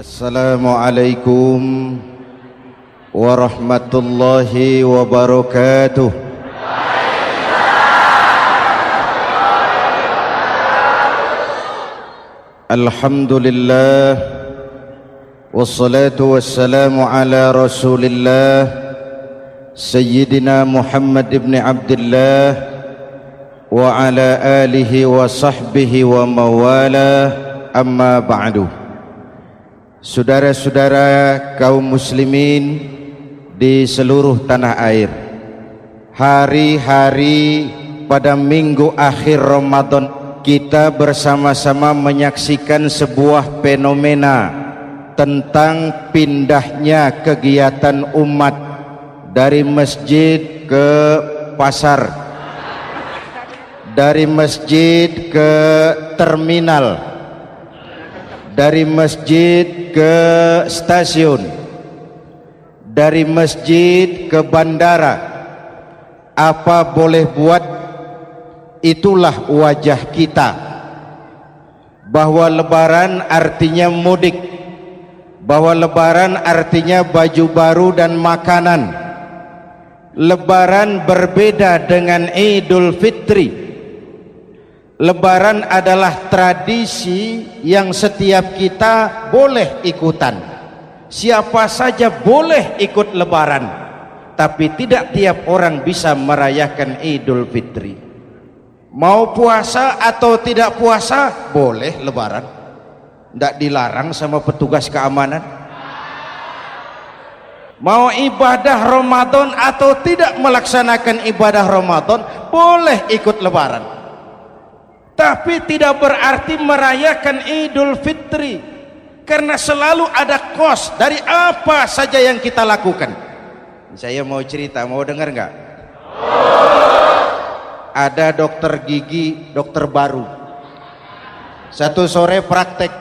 Assalamualaikum warahmatullahi wabarakatuh. Alhamdulillah wassalatu wassalamu ala Rasulillah Sayyidina Muhammad ibn Abdullah wa ala alihi wa sahbihi wa mawala, amma ba'du. Saudara-saudara kaum muslimin di seluruh tanah air, hari-hari pada minggu akhir Ramadan kita bersama-sama menyaksikan sebuah fenomena tentang pindahnya kegiatan umat dari masjid ke pasar, dari masjid ke terminal, dari masjid ke stasiun, dari masjid ke bandara. Apa boleh buat, itulah wajah kita. Bahwa lebaran artinya mudik, bahwa lebaran artinya baju baru dan makanan. Lebaran berbeda dengan Idul Fitri. Lebaran adalah tradisi yang setiap kita boleh ikutan. Siapa saja boleh ikut lebaran, tapi tidak tiap orang bisa merayakan Idul Fitri. Mau puasa atau tidak puasa boleh lebaran, tidak dilarang sama petugas keamanan. Mau ibadah Ramadan atau tidak melaksanakan ibadah Ramadan boleh ikut lebaran, tapi tidak berarti merayakan Idul Fitri, karena selalu ada kos dari apa saja yang kita lakukan. Saya mau cerita, mau dengar nggak? Ada dokter gigi, dokter baru. Satu sore praktek,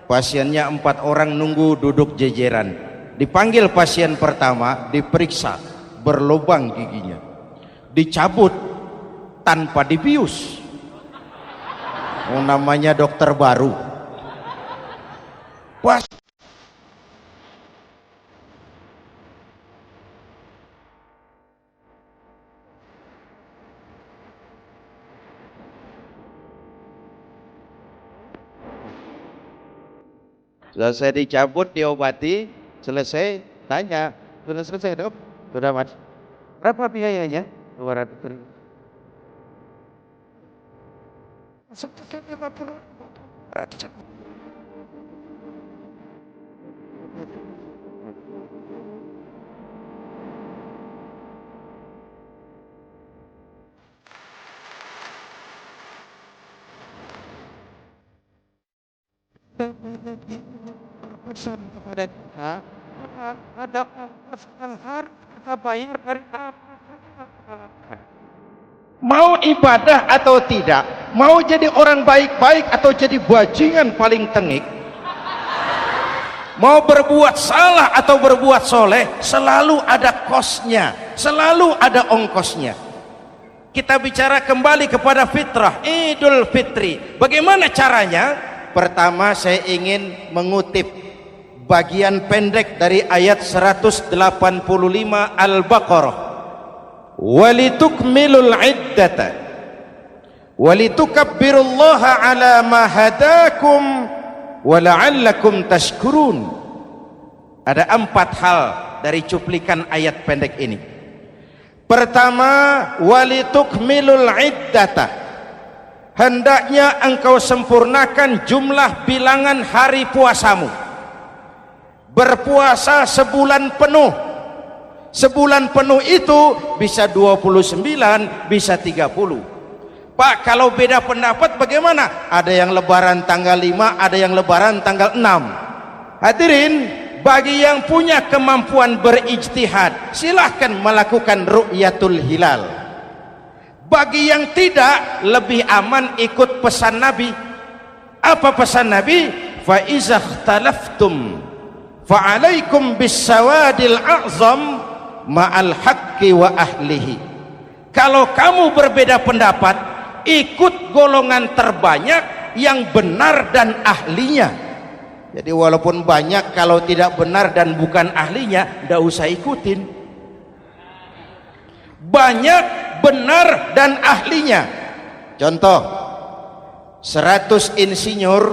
pasiennya 4 orang nunggu duduk jejeran. Dipanggil pasien pertama, diperiksa, berlubang giginya, dicabut tanpa dibius. Namanya dokter baru. Pas selesai dicabut, diobati, selesai, tanya, sudah selesai dok? Sudah mas? Berapa biayanya? 200.000. Seperti 50. Mau ibadah atau tidak, mau jadi orang baik-baik atau jadi bajingan paling tengik, mau berbuat salah atau berbuat soleh, selalu ada kosnya, selalu ada ongkosnya. Kita bicara kembali kepada fitrah Idul Fitri. Bagaimana caranya? Pertama, saya ingin mengutip bagian pendek dari ayat 185 Al-Baqarah. Walitukmilul iddata walitukabbirullaha ala ma hadakum wala'allakum tashkurun. Ada 4 hal dari cuplikan ayat pendek ini. Pertama, walitukmilul iddata, hendaknya engkau sempurnakan jumlah bilangan hari puasamu. Berpuasa sebulan penuh. Sebulan penuh itu bisa 29, bisa 30. Pak, kalau beda pendapat bagaimana? Ada yang lebaran tanggal 5, ada yang lebaran tanggal 6. Hadirin, bagi yang punya kemampuan berijtihad, silahkan melakukan ru'yatul hilal. Bagi yang tidak, lebih aman ikut pesan Nabi. Apa pesan Nabi? Fa iza ikhtalaftum fa alaikum bis sawadil a'zam ma'al haqqi wa ahlihi. Kalau kamu berbeda pendapat, ikut golongan terbanyak yang benar dan ahlinya. Jadi walaupun banyak, kalau tidak benar dan bukan ahlinya, tidak usah ikutin. Banyak benar dan ahlinya. Contoh, 100 insinyur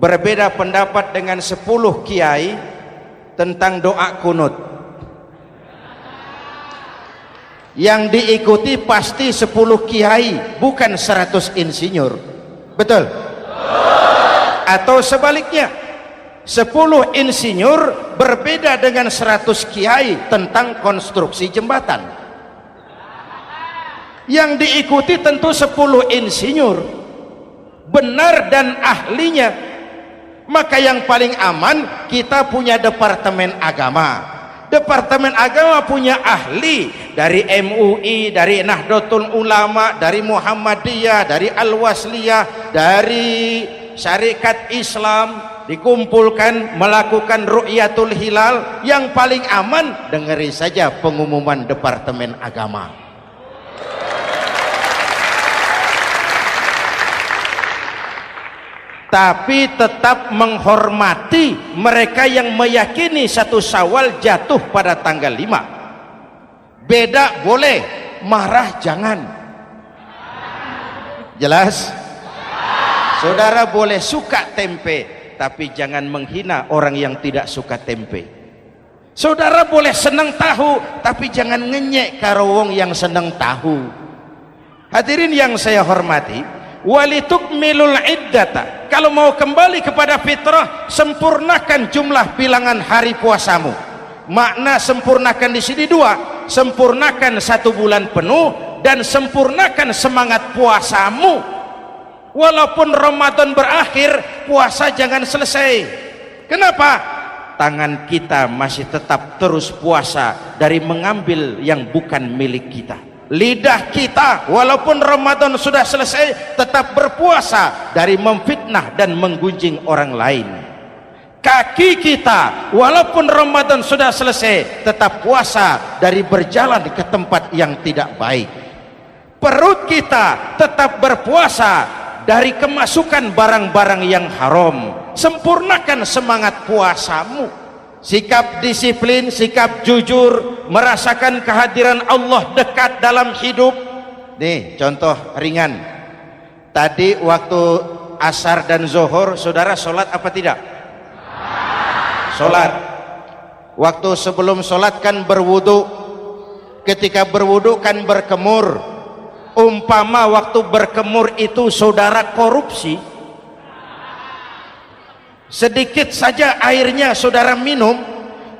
berbeda pendapat dengan 10 kiai tentang doa kunut. Yang diikuti pasti 10 kiai, bukan 100 insinyur. Betul? Atau sebaliknya, 10 insinyur berbeda dengan 100 kiai tentang konstruksi jembatan. Yang diikuti tentu 10 insinyur, benar dan ahlinya. Maka yang paling aman, kita punya departemen agama. Departemen agama punya ahli dari MUI, dari Nahdlatul Ulama, dari Muhammadiyah, dari Al-Wasliyah, dari Syarikat Islam, dikumpulkan melakukan ru'yatul hilal. Yang paling aman, dengeri saja pengumuman departemen agama. Tapi tetap menghormati mereka yang meyakini 1 Syawal jatuh pada tanggal 5. Beda boleh, marah jangan. Jelas? Saudara boleh suka tempe, tapi jangan menghina orang yang tidak suka tempe. Saudara boleh senang tahu, tapi jangan ngenyek karo wong yang senang tahu. Hadirin yang saya hormati, walitukmilul iddata, kalau mau kembali kepada fitrah, sempurnakan jumlah bilangan hari puasamu. Makna sempurnakan di sini 2, sempurnakan 1 bulan penuh dan sempurnakan semangat puasamu. Walaupun Ramadan berakhir, puasa jangan selesai. Kenapa? Tangan kita masih tetap terus puasa dari mengambil yang bukan milik kita. Lidah kita walaupun Ramadan sudah selesai tetap berpuasa dari memfitnah dan menggunjing orang lain. Kaki kita walaupun Ramadan sudah selesai tetap puasa dari berjalan ke tempat yang tidak baik. Perut kita tetap berpuasa dari kemasukan barang-barang yang haram. Sempurnakan semangat puasamu. Sikap disiplin, sikap jujur, merasakan kehadiran Allah dekat dalam hidup. Nih contoh ringan, tadi waktu asar dan zuhur saudara sholat apa tidak? Sholat. Waktu sebelum sholat kan berwudu, ketika berwudu kan berkemur. Umpama waktu berkemur itu saudara korupsi, sedikit saja airnya saudara minum,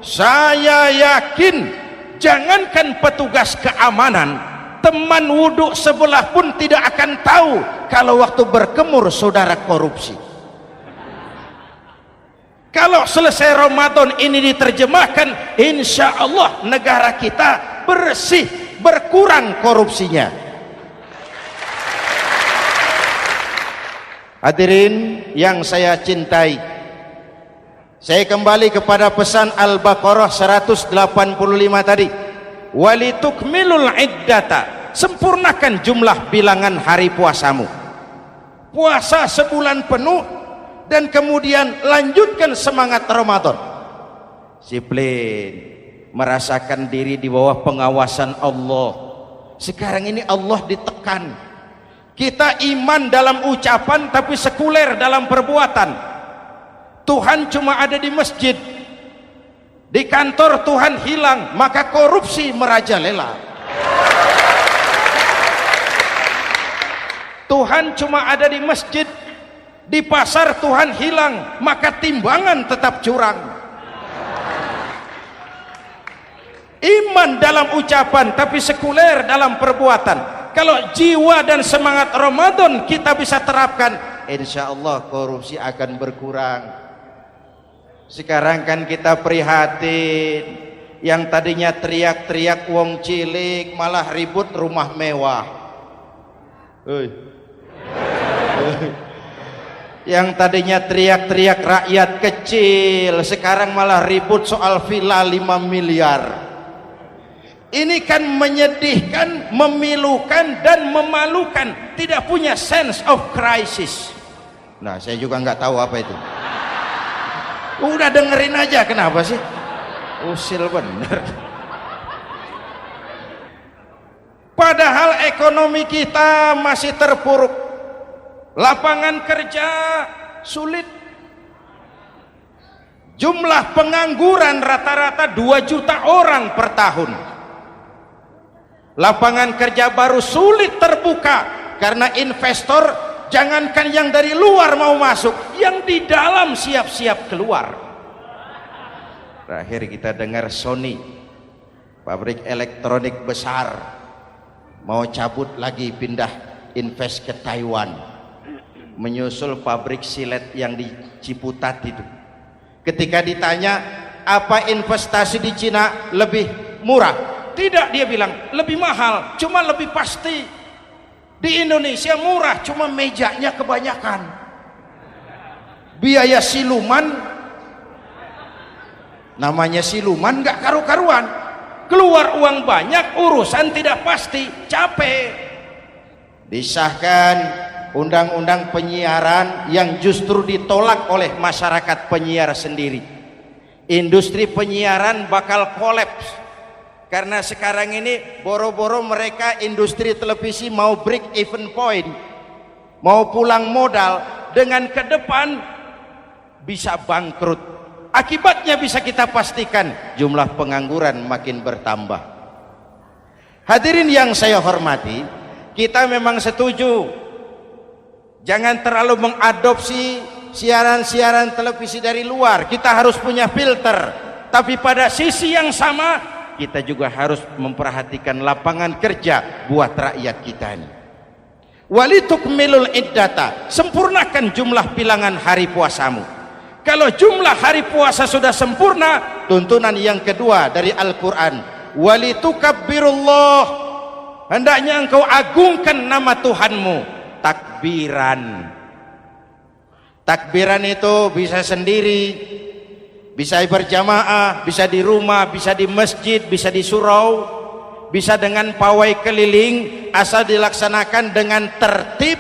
saya yakin jangankan petugas keamanan, teman wudhu sebelah pun tidak akan tahu kalau waktu berkemur saudara korupsi. Kalau selesai Ramadan ini diterjemahkan, insya Allah negara kita bersih, berkurang korupsinya. Hadirin yang saya cintai, saya kembali kepada pesan Al-Baqarah 185 tadi. Walitukmilul iddata, sempurnakan jumlah bilangan hari puasamu. Puasa sebulan penuh dan kemudian lanjutkan semangat Ramadan. Disiplin, merasakan diri di bawah pengawasan Allah. Sekarang ini Allah ditekan. Kita iman dalam ucapan tapi sekuler dalam perbuatan. Tuhan cuma ada di masjid, di kantor Tuhan hilang, maka korupsi merajalela. Tuhan cuma ada di masjid, di pasar Tuhan hilang, maka timbangan tetap curang. Iman dalam ucapan tapi sekuler dalam perbuatan. Kalau jiwa dan semangat Ramadan kita bisa terapkan, insya Allah korupsi akan berkurang. Sekarang kan kita prihatin, yang tadinya teriak-teriak wong cilik malah ribut rumah mewah. Yang tadinya teriak-teriak rakyat kecil, sekarang malah ribut soal villa 5 miliar. Ini kan menyedihkan, memilukan dan memalukan. Tidak punya sense of crisis. Nah, saya juga nggak tahu apa itu. Udah dengerin aja, kenapa sih? Usil bener. Padahal ekonomi kita masih terpuruk, lapangan kerja sulit, jumlah pengangguran rata-rata 2 juta orang per tahun, lapangan kerja baru sulit terbuka karena investor jangankan yang dari luar mau masuk, yang di dalam siap-siap keluar. Terakhir kita dengar Sony, pabrik elektronik besar, mau cabut lagi, pindah invest ke Taiwan, menyusul pabrik silet yang di Ciputat itu. Ketika ditanya apa investasi di Cina lebih murah, tidak, dia bilang lebih mahal, cuma lebih pasti. Di Indonesia murah, cuma mejanya kebanyakan, biaya siluman, namanya siluman gak karu-karuan, keluar uang banyak, urusan tidak pasti, capek. Disahkan undang-undang penyiaran yang justru ditolak oleh masyarakat penyiar sendiri. Industri penyiaran bakal kolaps karena sekarang ini boro-boro mereka industri televisi mau break even point, mau pulang modal, dengan ke depan bisa bangkrut. Akibatnya bisa kita pastikan, jumlah pengangguran makin bertambah. Hadirin yang saya hormati, kita memang setuju jangan terlalu mengadopsi siaran-siaran televisi dari luar, kita harus punya filter. Tapi pada sisi yang sama, kita juga harus memperhatikan lapangan kerja buat rakyat kita ini. Walitukmilul iddata, sempurnakan jumlah bilangan hari puasamu. Kalau jumlah hari puasa sudah sempurna, tuntunan yang kedua dari Al-Quran, walitukabbirullah, hendaknya engkau agungkan nama Tuhanmu. Takbiran. Takbiran itu bisa sendiri, bisa berjamaah, bisa di rumah, bisa di masjid, bisa di surau, bisa dengan pawai keliling, asal dilaksanakan dengan tertib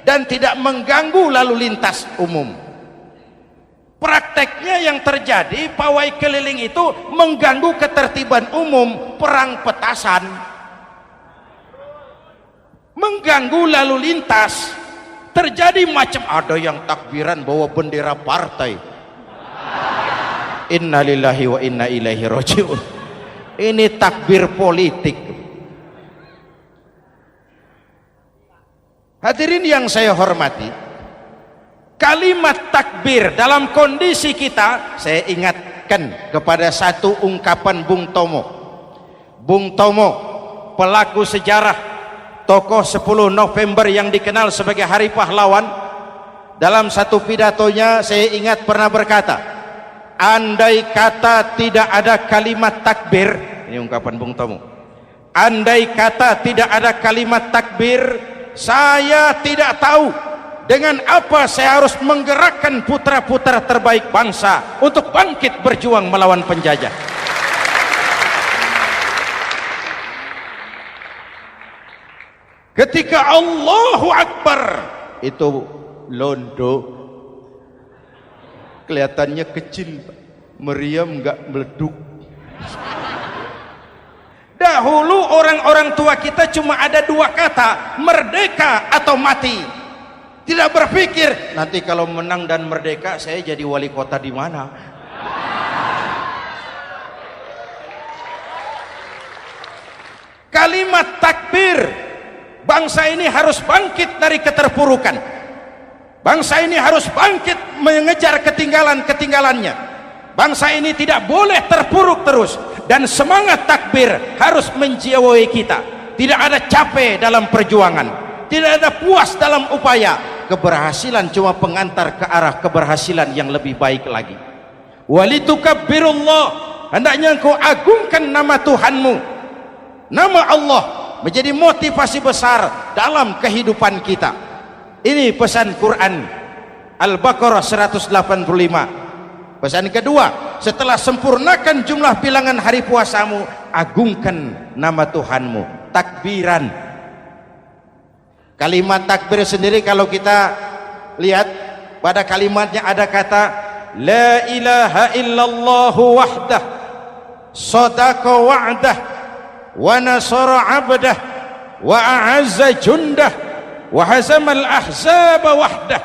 dan tidak mengganggu lalu lintas umum. Prakteknya yang terjadi, pawai keliling itu mengganggu ketertiban umum, perang petasan, mengganggu lalu lintas, terjadi macam, ada yang takbiran bawa bendera partai. Innalillahi wa inna ilaihi rajiun. Ini takbir politik. Hadirin yang saya hormati, kalimat takbir dalam kondisi kita, saya ingatkan kepada satu ungkapan Bung Tomo. Bung Tomo, pelaku sejarah, tokoh 10 November yang dikenal sebagai Hari Pahlawan, dalam satu pidatonya saya ingat pernah berkata, andai kata tidak ada kalimat takbir, ini ungkapan Bung Tomo, andai kata tidak ada kalimat takbir, saya tidak tahu dengan apa saya harus menggerakkan putra-putra terbaik bangsa untuk bangkit berjuang melawan penjajah. Ketika Allahu Akbar, itu londo kelihatannya kecil, meriam enggak meleduk. Dahulu orang-orang tua kita cuma ada 2 kata, merdeka atau mati. Tidak berpikir nanti kalau menang dan merdeka saya jadi wali kota di mana. Kalimat takbir, bangsa ini harus bangkit dari keterpurukan. Bangsa ini harus bangkit mengejar ketinggalan-ketinggalannya. Bangsa ini tidak boleh terpuruk terus, dan semangat takbir harus menjiwai kita. Tidak ada capek dalam perjuangan, tidak ada puas dalam upaya. Keberhasilan cuma pengantar ke arah keberhasilan yang lebih baik lagi. Walitukabbirullah, hendaknya engkau agungkan nama Tuhanmu. Nama Allah menjadi motivasi besar dalam kehidupan kita. Ini pesan Quran Al-Baqarah 185. Pesan kedua, setelah sempurnakan jumlah bilangan hari puasamu, agungkan nama Tuhanmu. Takbiran. Kalimat takbir sendiri kalau kita lihat pada kalimatnya ada kata la ilaha illallah wahdah sadaqa wa'dah wa nasara 'abdah wa a'azza jundah wa hazamal ahzaba wahdah.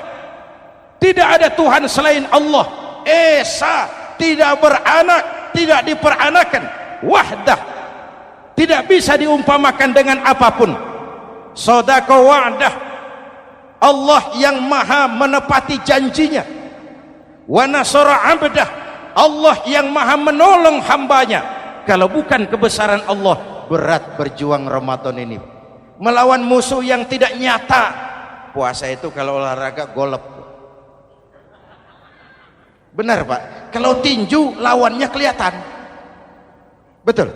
Tidak ada Tuhan selain Allah, esa, tidak beranak, tidak diperanakan, wahdah, tidak bisa diumpamakan dengan apapun. Sadaqa wa'dah, Allah yang maha menepati janjinya. Wa nasara 'abdah, Allah yang maha menolong hambanya. Kalau bukan kebesaran Allah, berat berjuang Ramadan ini melawan musuh yang tidak nyata. Puasa itu kalau olahraga golep. Benar Pak, kalau tinju lawannya kelihatan. Betul.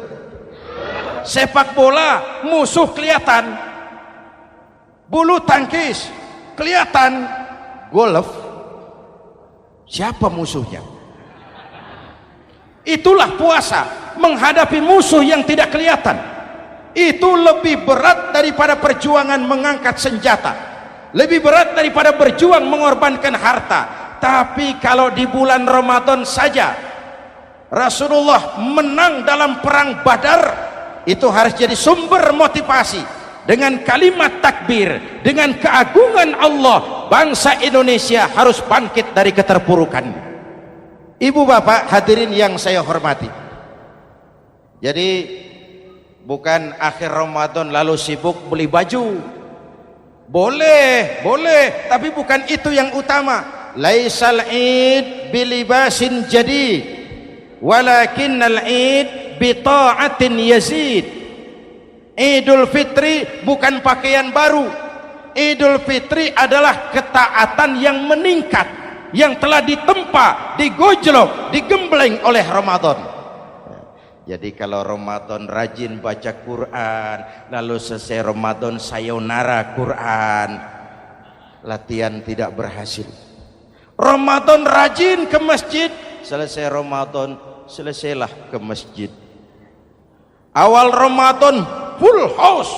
Sepak bola musuh kelihatan, bulu tangkis kelihatan, golf siapa musuhnya? Itulah puasa, menghadapi musuh yang tidak kelihatan. Itu lebih berat daripada perjuangan mengangkat senjata, lebih berat daripada berjuang mengorbankan harta. Tapi kalau di bulan Ramadan saja Rasulullah menang dalam perang Badar, itu harus jadi sumber motivasi. Dengan kalimat takbir, dengan keagungan Allah, bangsa Indonesia harus bangkit dari keterpurukan. Ibu bapak hadirin yang saya hormati, jadi bukan akhir Ramadan lalu sibuk beli baju. Boleh, tapi bukan itu yang utama. Laisal id bilibasin jadid walakinnal id bita'atin yazid. Idul Fitri bukan pakaian baru. Idul Fitri adalah ketaatan yang meningkat, yang telah ditempa, digojlok, digembleng oleh Ramadan. Jadi kalau Ramadan rajin baca Quran, lalu selesai Ramadan sayonara Quran, latihan tidak berhasil. Ramadan rajin ke masjid, selesai Ramadan selesailah ke masjid. Awal Ramadan full house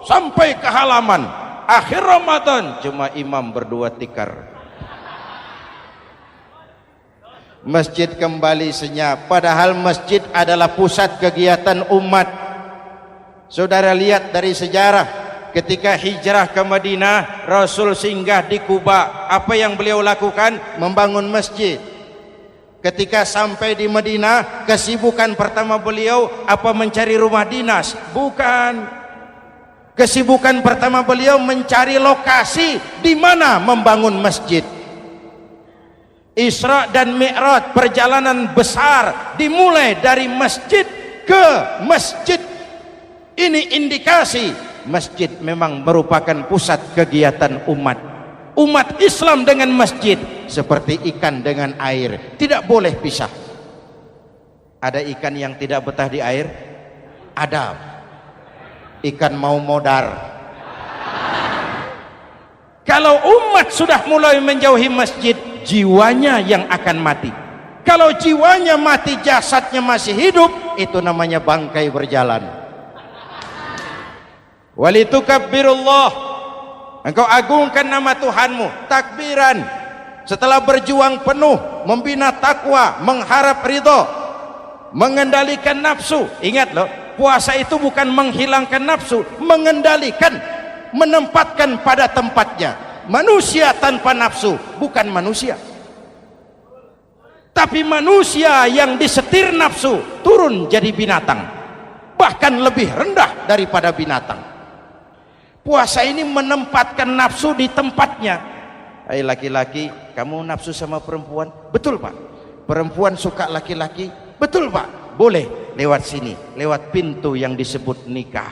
sampai ke halaman, akhir Ramadan cuma imam berdua tikar. Masjid kembali senyap, padahal masjid adalah pusat kegiatan umat. Saudara lihat dari sejarah, ketika hijrah ke Madinah, Rasul singgah di Kuba. Apa yang beliau lakukan? Membangun masjid. Ketika sampai di Madinah, kesibukan pertama beliau apa? Mencari rumah dinas? Bukan. Kesibukan pertama beliau mencari lokasi di mana membangun masjid. Isra dan Mi'raj, perjalanan besar dimulai dari masjid ke masjid. Ini indikasi masjid memang merupakan pusat kegiatan umat. Umat Islam dengan masjid seperti ikan dengan air, tidak boleh pisah. Ada ikan yang tidak betah di air? Ada. Ikan mau modar. Kalau umat sudah mulai menjauhi masjid, jiwanya yang akan mati. Kalau jiwanya mati, jasadnya masih hidup, itu namanya bangkai berjalan. Walitukabbirullah, engkau agungkan nama Tuhanmu. Takbiran, setelah berjuang penuh membina takwa, mengharap ridho, mengendalikan nafsu. Ingat loh, puasa itu bukan menghilangkan nafsu, mengendalikan, menempatkan pada tempatnya. Manusia tanpa nafsu bukan manusia, tapi manusia yang disetir nafsu turun jadi binatang, bahkan lebih rendah daripada binatang. Puasa ini menempatkan nafsu di tempatnya. Hai laki-laki, kamu nafsu sama perempuan? Betul Pak. Perempuan suka laki-laki? Betul Pak. Boleh lewat sini, lewat pintu yang disebut nikah.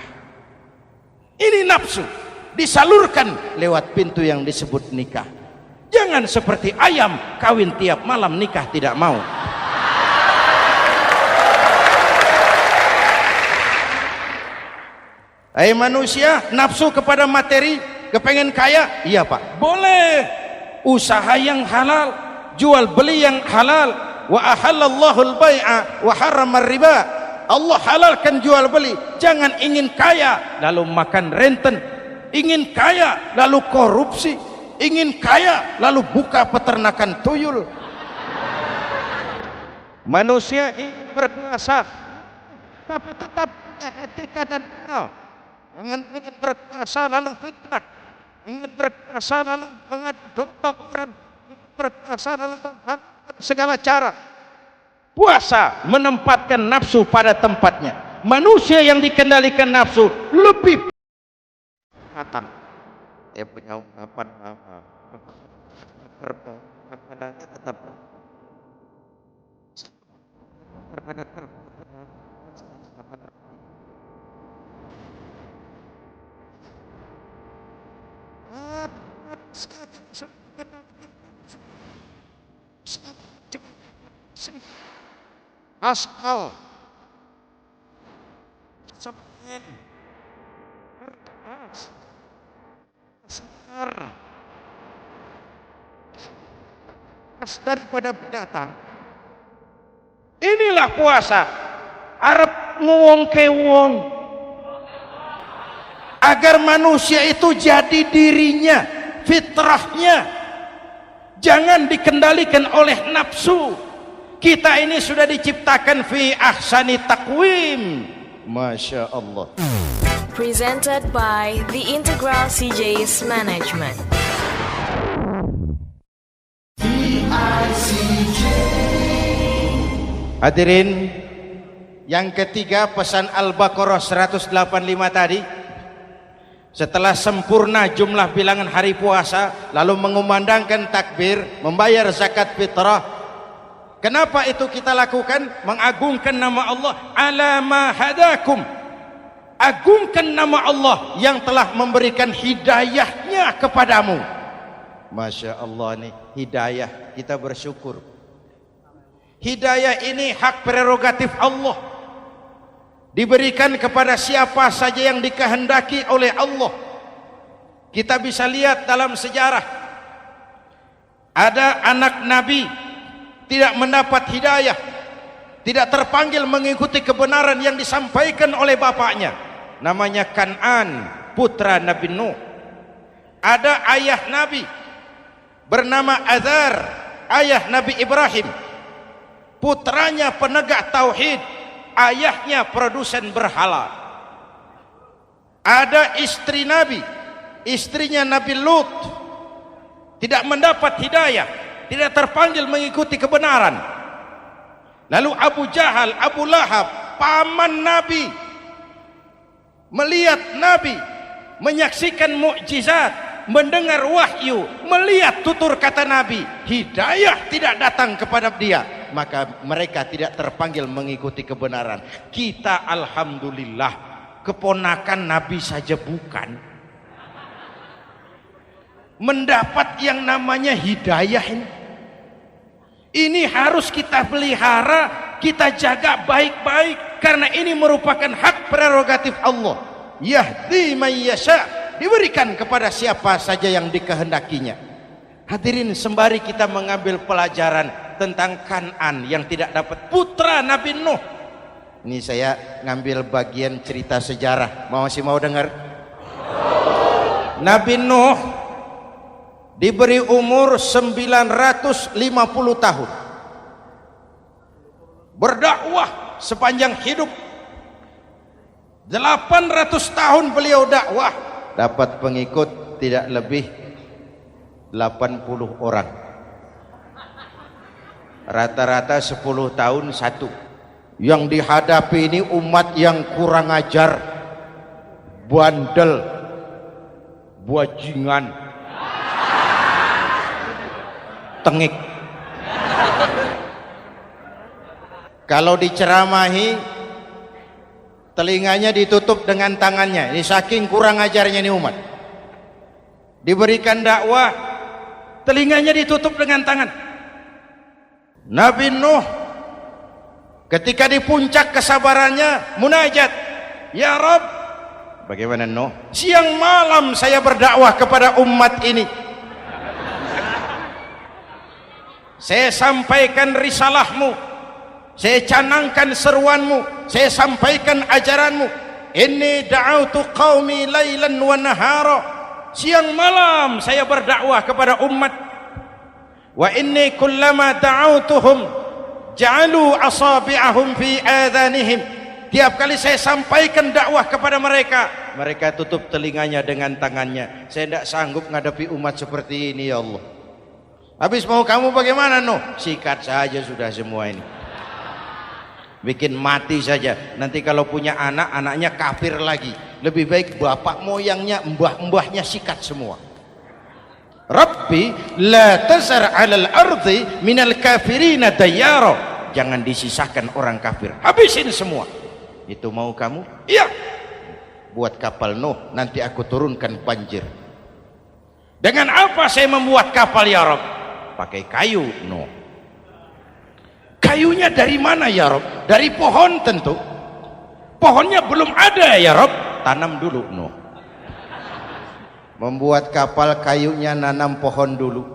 Ini nafsu disalurkan lewat pintu yang disebut nikah. Jangan seperti ayam kawin tiap malam, nikah tidak mau. Hai manusia, nafsu kepada materi, kepengen kaya? Iya Pak, boleh. Usaha yang halal, jual beli yang halal. Wa ahallallahu al-bai'a wa harrama riba. Allah halalkan jual beli. Jangan ingin kaya lalu makan renten, ingin kaya lalu korupsi, ingin kaya lalu buka peternakan tuyul. Manusia ingin berkuasa, tapi tetap etika dan moral. Ingin berkuasa lalu fitnah, ingin berkuasa lalu mengadu dan berkuasa lalu segala cara. Puasa menempatkan nafsu pada tempatnya. Manusia yang dikendalikan nafsu lebih matang. Dia punya ungkapan tetap asal semen daripada binatang. Inilah puasa. Arep nguwong ke wong, agar manusia itu jadi dirinya, fitrahnya, jangan dikendalikan oleh nafsu. Kita ini sudah diciptakan fi ahsani taqwim. Masya Allah. Presented by the Integral CJ's Management. Hadirin, yang ketiga pesan Al-Baqarah 185 tadi, setelah sempurna jumlah bilangan hari puasa, lalu mengumandangkan takbir, membayar zakat fitrah. Kenapa itu kita lakukan? Mengagungkan nama Allah, ala ma hadakum. Agungkan nama Allah yang telah memberikan hidayahnya kepadamu. Masya Allah nih, hidayah, kita bersyukur. Hidayah ini hak prerogatif Allah, diberikan kepada siapa saja yang dikehendaki oleh Allah. Kita bisa lihat dalam sejarah, ada anak Nabi tidak mendapat hidayah, tidak terpanggil mengikuti kebenaran yang disampaikan oleh bapaknya, namanya Kan'an, putra Nabi Nuh. Ada ayah Nabi bernama Azar, ayah Nabi Ibrahim, putranya penegak tauhid, ayahnya produsen berhala. Ada istri Nabi, istrinya Nabi Lut, tidak mendapat hidayah, tidak terpanggil mengikuti kebenaran. Lalu Abu Jahal, Abu Lahab, paman Nabi, melihat Nabi, menyaksikan mukjizat, mendengar wahyu, melihat tutur kata Nabi, hidayah tidak datang kepada dia, maka mereka tidak terpanggil mengikuti kebenaran. Kita alhamdulillah keponakan Nabi saja bukan, mendapat yang namanya hidayah ini. Ini harus kita pelihara, kita jaga baik-baik, karena ini merupakan hak prerogatif Allah. Yahdi man yasha, diberikan kepada siapa saja yang dikehendakinya. Hadirin, sembari kita mengambil pelajaran tentang Kan'an yang tidak dapat, putra Nabi Nuh. Ini saya ngambil bagian cerita sejarah. Masih mau dengar? Nabi Nuh diberi umur 950 tahun, berdakwah sepanjang hidup. 800 tahun beliau dakwah, dapat pengikut tidak lebih 80 orang, rata-rata 10 tahun satu. Yang dihadapi ini umat yang kurang ajar, bandel, bajingan, tengik. Kalau diceramahi, telinganya ditutup dengan tangannya. Ini saking kurang ajarnya ini umat. Diberikan dakwah, telinganya ditutup dengan tangan. Nabi Nuh ketika di puncak kesabarannya munajat, ya Rabb, bagaimana Nuh? Siang malam saya berdakwah kepada umat ini, saya sampaikan risalahmu, saya canangkan seruanmu, saya sampaikan ajaranmu. Inni da'autu qaumi lailan wa nahara, siang malam saya berdakwah kepada umat. Wa inni kullama da'autuhum ja'alu asabi'ahum fi adhanihim. Tiap kali saya sampaikan dakwah kepada mereka, mereka tutup telinganya dengan tangannya. Saya tidak sanggup menghadapi umat seperti ini, ya Allah. Habis mau kamu bagaimana, Nuh? Sikat saja sudah semua ini. Bikin mati saja. Nanti kalau punya anak, anaknya kafir lagi. Lebih baik bapak moyangnya, mbah-mbahnya sikat semua. Rabbi la tazar 'alal ardi minal kafirina dayyara. Jangan disisakan orang kafir. Habisin semua. Itu mau kamu? Iya. Buat kapal Nuh, nanti aku turunkan banjir. Dengan apa saya membuat kapal ya Rabb? Pakai kayu, Nuh. Kayunya dari mana ya Rob? Dari pohon tentu. Pohonnya belum ada ya Rob. Tanam dulu, Nuh. Membuat kapal kayunya nanam pohon dulu.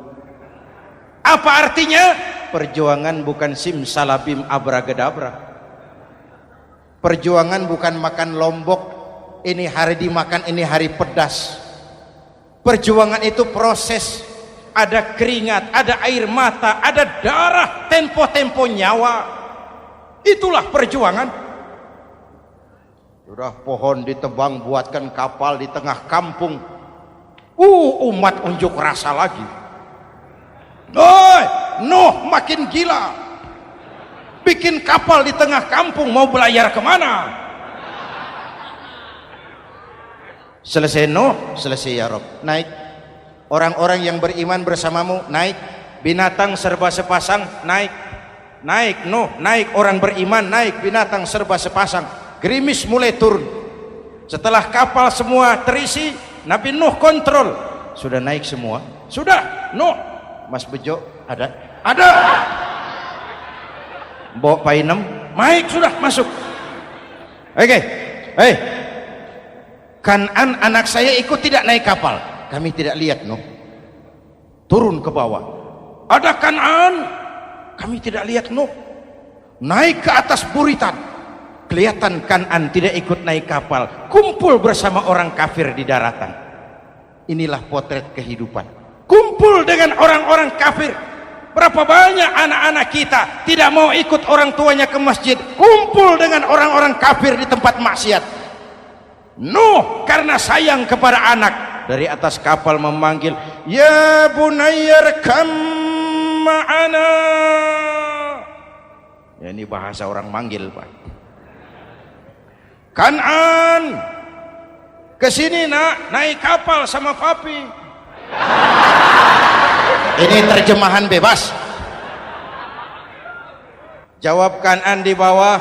Apa artinya? Perjuangan bukan simsalabim abragedabra. Perjuangan bukan makan lombok, ini hari dimakan, ini hari pedas. Perjuangan itu proses. Ada keringat, ada air mata, ada darah, tempo-tempo nyawa. Itulah perjuangan. Sudah pohon ditebang, buatkan kapal di tengah kampung. Umat unjuk rasa lagi. Nuh makin gila. Bikin kapal di tengah kampung, mau belayar kemana? Selesai Nuh, selesai ya Rob. Naik. Orang-orang yang beriman bersamamu naik, binatang serba sepasang naik, naik Nuh, naik orang beriman naik, binatang serba sepasang. Gerimis mulai turun. Setelah kapal semua terisi, Nabi Nuh kontrol. Sudah naik semua? Sudah. Nuh, Mas Bejo ada? Ada. Bawa painem, naik sudah masuk. Oke. Kan'an anak saya ikut tidak naik kapal. Kami tidak lihat, Nuh. Turun ke bawah. Ada Kan'an. Kami tidak lihat, Nuh. Naik ke atas buritan. Kelihatan Kan'an tidak ikut naik kapal. Kumpul bersama orang kafir di daratan. Inilah potret kehidupan. Kumpul dengan orang-orang kafir. Berapa banyak anak-anak kita tidak mau ikut orang tuanya ke masjid. Kumpul dengan orang-orang kafir di tempat maksiat. Nuh karena sayang kepada anak, dari atas kapal memanggil, ya bunayya rkam ma'ana. Ya, ini bahasa orang manggil, Pak. Kan'an, kesini nak, naik kapal sama papi. Ini terjemahan bebas. Jawab Kan'an di bawah,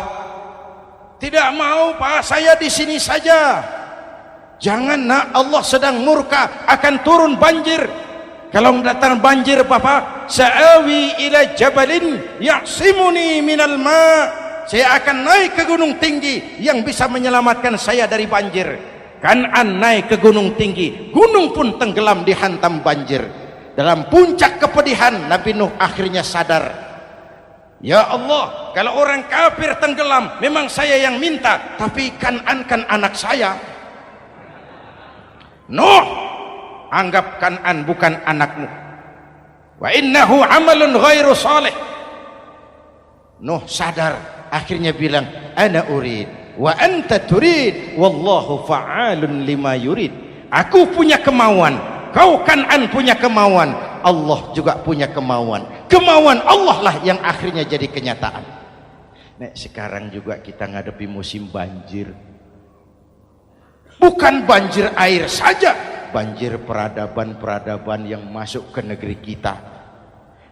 tidak mau Pak, saya di sini saja. Jangan nak, Allah sedang murka, akan turun banjir. Kalau datang banjir Bapak, sa'awi ila jabalin ya'simuni minal ma'. Saya akan naik ke gunung tinggi yang bisa menyelamatkan saya dari banjir. Kan'an naik ke gunung tinggi, gunung pun tenggelam dihantam banjir. Dalam puncak kepedihan, Nabi Nuh akhirnya sadar, ya Allah, kalau orang kafir tenggelam memang saya yang minta, tapi Kan'an kan anak saya. Nuh, anggap Kan'an bukan anakmu. Wa innahu amalun ghairu salih. Nuh sadar, akhirnya bilang, ana urid wa anta turid wallahu fa'alun lima yurid. Aku punya kemauan, kau Kan'an punya kemauan, Allah juga punya kemauan. Kemauan Allah lah yang akhirnya jadi kenyataan. Nek sekarang juga kita ngadepi musim banjir. Bukan banjir air saja, banjir peradaban-peradaban yang masuk ke negeri kita.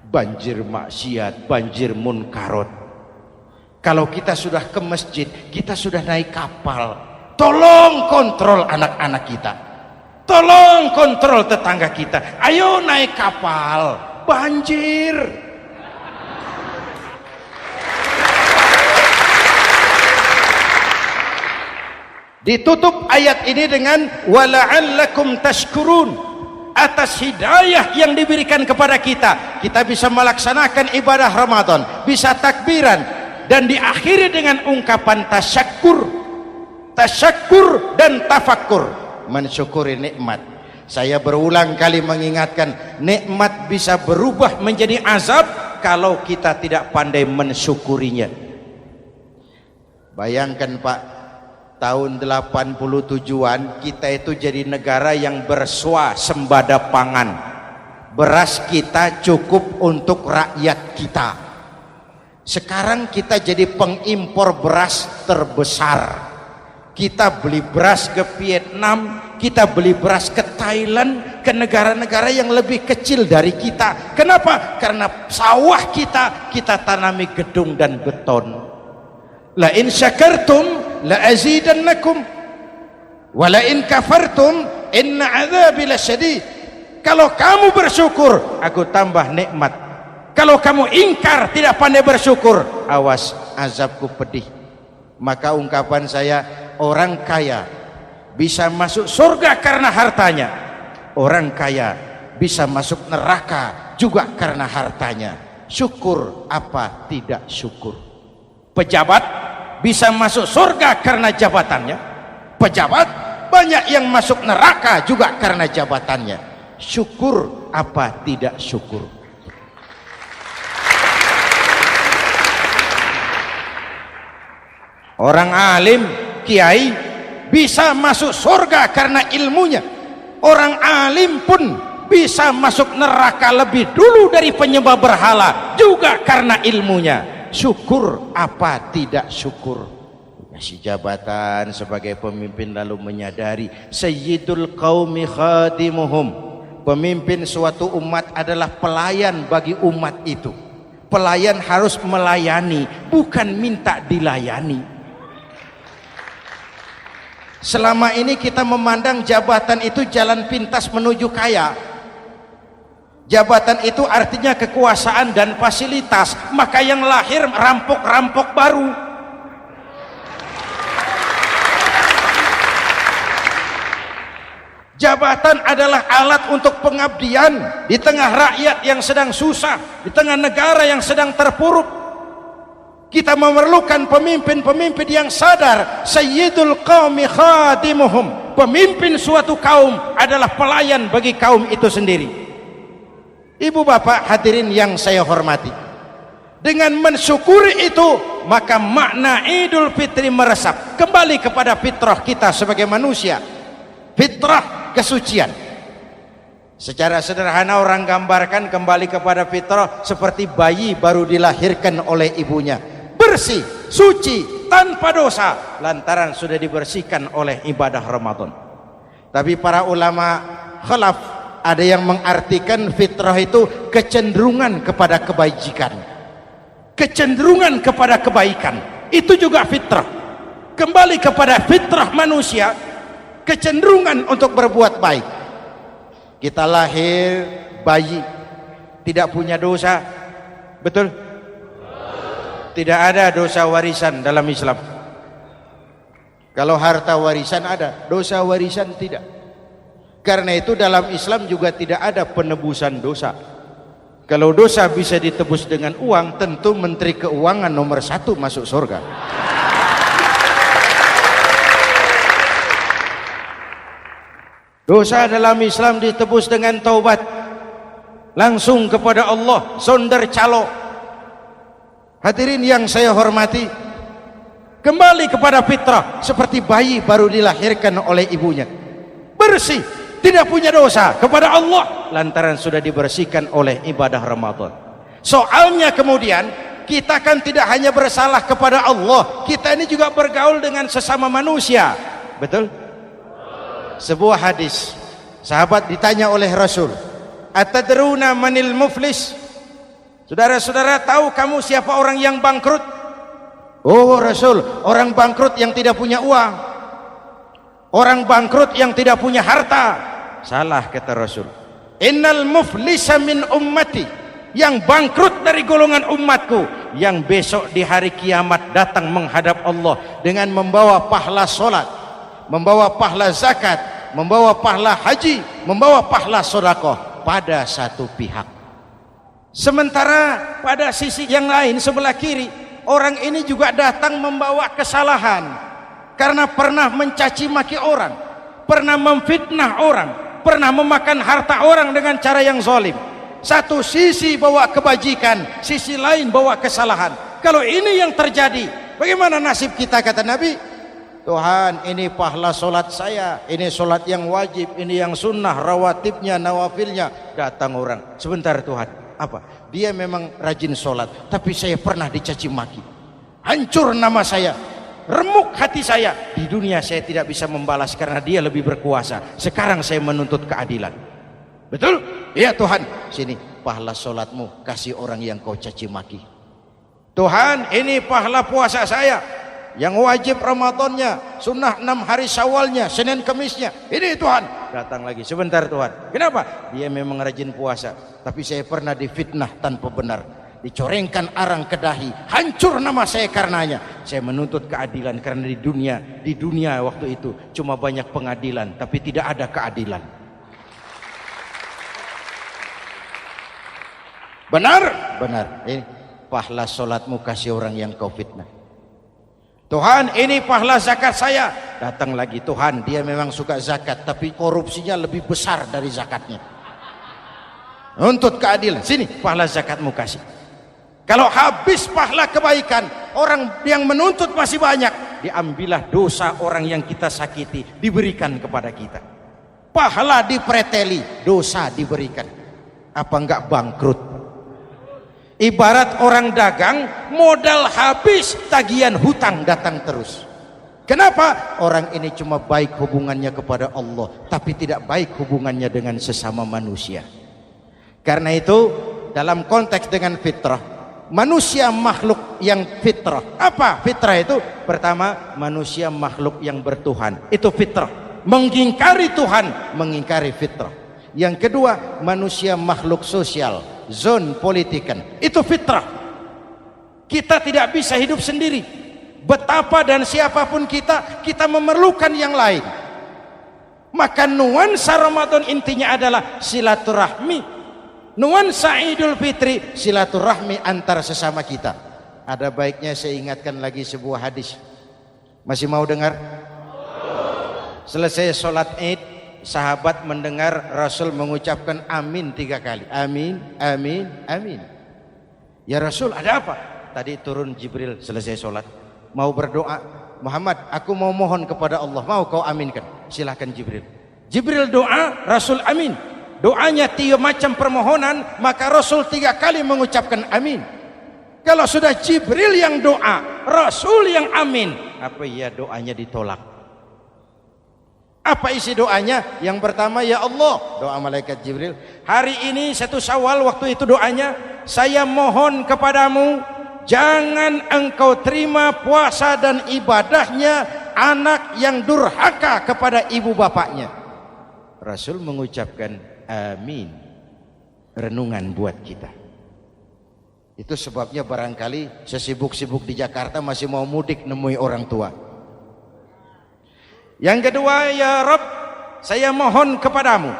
Banjir maksiat, banjir munkarot. Kalau kita sudah ke masjid, kita sudah naik kapal, tolong kontrol anak-anak kita, tolong kontrol tetangga kita. Ayo naik kapal, banjir. Ditutup ayat ini dengan wala'allakum tashkurun. Atas hidayah yang diberikan kepada kita, kita bisa melaksanakan ibadah Ramadan, bisa takbiran, dan diakhiri dengan ungkapan tasyakkur. Tasyakkur dan tafakkur, mensyukuri nikmat. Saya berulang kali mengingatkan, nikmat bisa berubah menjadi azab kalau kita tidak pandai mensyukurinya. Bayangkan Pak, tahun 87-an kita itu jadi negara yang berswasembada pangan. Beras kita cukup untuk rakyat kita. Sekarang kita jadi pengimpor beras terbesar. Kita beli beras ke Vietnam, kita beli beras ke Thailand, ke negara-negara yang lebih kecil dari kita. Kenapa? Karena sawah kita tanami gedung dan beton. La in syakartum la azidannakum wa la in kafartum inna adzabi lasyadid. Kalau kamu bersyukur, aku tambah nikmat. Kalau kamu ingkar, tidak pandai bersyukur, awas, azabku pedih. Maka ungkapan saya, orang kaya bisa masuk surga karena hartanya. Orang kaya bisa masuk neraka juga karena hartanya. Syukur apa tidak syukur? Pejabat bisa masuk surga karena jabatannya. Pejabat banyak yang masuk neraka juga karena jabatannya. Syukur apa tidak syukur? Orang alim, kiai bisa masuk surga karena ilmunya. Orang alim pun bisa masuk neraka lebih dulu dari penyembah berhala juga karena ilmunya. Syukur apa tidak syukur? Kasih jabatan sebagai pemimpin lalu menyadari sayyidul qaumi khadimuhum. Pemimpin suatu umat adalah pelayan bagi umat itu. Pelayan harus melayani, bukan minta dilayani. Selama ini kita memandang jabatan itu jalan pintas menuju kaya. Jabatan itu artinya kekuasaan dan fasilitas. Maka yang lahir rampok-rampok baru. Jabatan adalah alat untuk pengabdian di tengah rakyat yang sedang susah, di tengah negara yang sedang terpuruk. Kita memerlukan pemimpin-pemimpin yang sadar sayyidul qaumi khadimuhum. Pemimpin suatu kaum adalah pelayan bagi kaum itu sendiri. Ibu bapak hadirin yang saya hormati, dengan mensyukuri itu maka makna Idul Fitri meresap kembali kepada fitrah kita sebagai manusia. Fitrah kesucian. Secara sederhana orang gambarkan kembali kepada fitrah seperti bayi baru dilahirkan oleh ibunya, bersih, suci, tanpa dosa, lantaran sudah dibersihkan oleh ibadah Ramadan. Tapi para ulama khalaf ada yang mengartikan fitrah itu kecenderungan kepada kebajikan, kecenderungan kepada kebaikan. Itu juga fitrah. Kembali kepada fitrah manusia, kecenderungan untuk berbuat baik. Kita lahir bayi tidak punya dosa, betul? Tidak ada dosa warisan dalam Islam. Kalau harta warisan ada, dosa warisan tidak. Karena itu dalam Islam juga tidak ada penebusan dosa. Kalau dosa bisa ditebus dengan uang, tentu Menteri Keuangan nomor 1 masuk surga. Dosa dalam Islam ditebus dengan taubat, langsung kepada Allah, sonder calo. Hadirin yang saya hormati, kembali kepada fitrah seperti bayi baru dilahirkan oleh ibunya, bersih, tidak punya dosa kepada Allah lantaran sudah dibersihkan oleh ibadah Ramadan. Soalnya kemudian kita kan tidak hanya bersalah kepada Allah, kita ini juga bergaul dengan sesama manusia, betul? Sebuah hadis, sahabat ditanya oleh Rasul, atadruna manil muflis? Saudara-saudara, tahu kamu siapa orang yang bangkrut? Oh Rasul, orang bangkrut yang tidak punya uang, orang bangkrut yang tidak punya harta. Salah, kata Rasul. Innal muflisa min ummati, yang bangkrut dari golongan umatku, yang besok di hari kiamat datang menghadap Allah dengan membawa pahala solat, membawa pahala zakat, membawa pahala haji, membawa pahala sedekah pada satu pihak. Sementara pada sisi yang lain, sebelah kiri, orang ini juga datang membawa kesalahan karena pernah mencaci maki orang, pernah memfitnah orang, pernah memakan harta orang dengan cara yang zalim. Satu sisi bawa kebajikan, sisi lain bawa kesalahan. Kalau ini yang terjadi, bagaimana nasib kita? Kata Nabi, Tuhan, ini pahala solat saya, ini solat yang wajib, ini yang sunnah, rawatibnya, nawafilnya. Datang orang, sebentar Tuhan, apa? Dia memang rajin solat, tapi saya pernah dicaci maki, hancur nama saya, remuk hati saya. Di dunia saya tidak bisa membalas karena dia lebih berkuasa. Sekarang saya menuntut keadilan. Betul? Iya Tuhan. Sini pahala solatmu, kasih orang yang kau caci maki. Tuhan, ini pahala puasa saya, yang wajib Ramadannya, sunnah 6 hari Syawalnya, Senin Kemisnya. Ini Tuhan. Datang lagi, sebentar Tuhan. Kenapa? Dia memang rajin puasa, tapi saya pernah difitnah tanpa benar, dicorengkan arang ke dahi, hancur nama saya karenanya. Saya menuntut keadilan karena di dunia waktu itu cuma banyak pengadilan, tapi tidak ada keadilan. Benar? Benar. Ini pahala solatmu, kasih orang yang kau fitnah. Tuhan, ini pahala zakat saya. Datang lagi, Tuhan, dia memang suka zakat, tapi korupsinya lebih besar dari zakatnya. Nuntut keadilan. Sini pahala zakatmu kasih. Kalau habis pahala kebaikan, orang yang menuntut masih banyak, diambillah dosa orang yang kita sakiti, diberikan kepada kita. Pahala dipreteli, dosa diberikan. Apa enggak bangkrut? Ibarat orang dagang, modal habis, tagihan hutang datang terus. Kenapa? Orang ini cuma baik hubungannya kepada Allah, tapi tidak baik hubungannya dengan sesama manusia. Karena itu dalam konteks dengan fitrah, manusia makhluk yang fitrah. Apa fitrah itu? Pertama, manusia makhluk yang bertuhan, itu fitrah. Mengingkari Tuhan, mengingkari fitrah. Yang kedua, manusia makhluk sosial, zon politikan, itu fitrah. Kita tidak bisa hidup sendiri. Betapa dan siapapun kita memerlukan yang lain. Maka nuansa Ramadan intinya adalah silaturahmi. Nuansa Idul Fitri silaturahmi antar sesama kita. Ada baiknya saya ingatkan lagi sebuah hadis. Masih mau dengar? Selesai sholat Id, sahabat mendengar Rasul mengucapkan amin 3 kali. Amin, amin, amin. Ya Rasul, ada apa? Tadi turun Jibril selesai sholat, mau berdoa. Muhammad, aku mau mohon kepada Allah, mau kau aminkan? Silahkan Jibril. Jibril doa, Rasul amin. Doanya 3 macam permohonan, maka Rasul 3 kali mengucapkan amin. Kalau sudah Jibril yang doa, Rasul yang amin, apa iya doanya ditolak? Apa isi doanya? Yang pertama, ya Allah, doa malaikat Jibril, hari ini 1 Syawal, waktu itu doanya, saya mohon kepadamu, jangan engkau terima puasa dan ibadahnya anak yang durhaka kepada ibu bapaknya. Rasul mengucapkan amin. Renungan buat kita. Itu sebabnya barangkali sesibuk-sibuk di Jakarta masih mau mudik nemui orang tua. Yang kedua, ya Rabb, saya mohon kepadamu,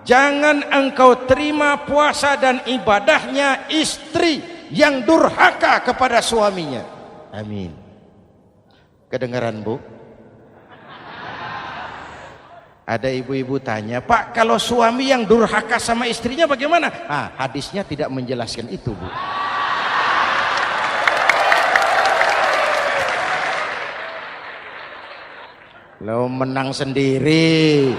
jangan engkau terima puasa dan ibadahnya istri yang durhaka kepada suaminya. Amin. Kedengaran Bu? Ada ibu-ibu tanya, Pak, kalau suami yang durhaka sama istrinya bagaimana? Hadisnya tidak menjelaskan itu, Bu. Lo menang sendiri.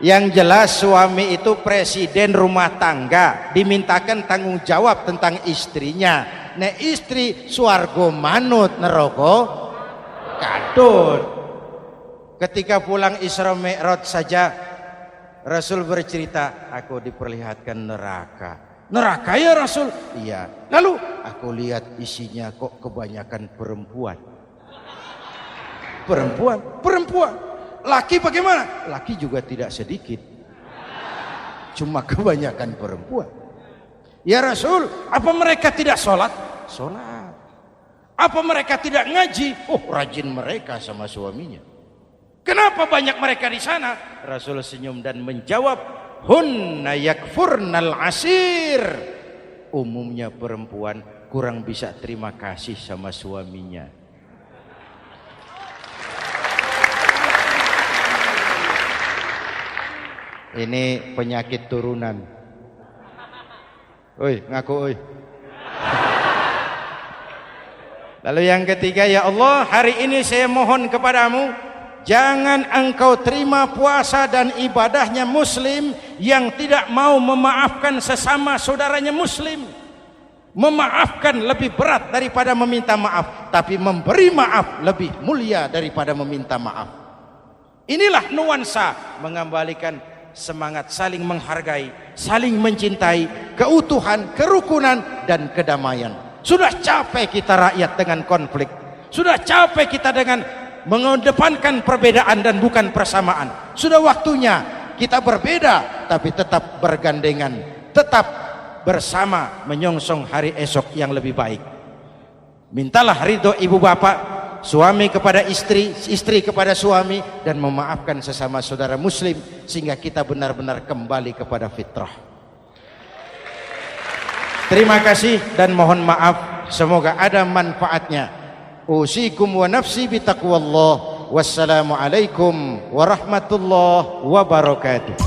Yang jelas suami itu presiden rumah tangga, dimintakan tanggung jawab tentang istrinya. Nah istri swargo manut neraka kadut. Ketika pulang Isra Mi'raj saja Rasul bercerita, aku diperlihatkan neraka. Neraka ya Rasul? Iya. Lalu aku lihat isinya kok kebanyakan perempuan. Perempuan. Laki bagaimana? Laki juga tidak sedikit. Cuma kebanyakan perempuan. Ya Rasul, apa mereka tidak sholat? Sholat. Apa mereka tidak ngaji? Oh, rajin mereka sama suaminya. Kenapa banyak mereka di sana? Rasul senyum dan menjawab, hunna yakfurnal asir. Umumnya perempuan kurang bisa terima kasih sama suaminya. Ini penyakit turunan. Oi, ngaku oi. Lalu yang ketiga, ya Allah, hari ini saya mohon kepadamu, jangan engkau terima puasa dan ibadahnya muslim yang tidak mau memaafkan sesama saudaranya muslim. Memaafkan lebih berat daripada meminta maaf, tapi memberi maaf lebih mulia daripada meminta maaf. Inilah nuansa mengembalikan semangat saling menghargai, saling mencintai, keutuhan, kerukunan, dan kedamaian. Sudah capek kita rakyat dengan konflik. Sudah capek kita dengan mengedepankan perbedaan dan bukan persamaan. Sudah waktunya kita berbeda tapi tetap bergandengan, tetap bersama menyongsong hari esok yang lebih baik. Mintalah ridho ibu bapak, suami kepada istri, istri kepada suami, dan memaafkan sesama saudara muslim sehingga kita benar-benar kembali kepada fitrah. Terima kasih dan mohon maaf, semoga ada manfaatnya. Usikum wa nafsi bitaqwallah. Wassalamualaikum warahmatullahi wabarakatuh.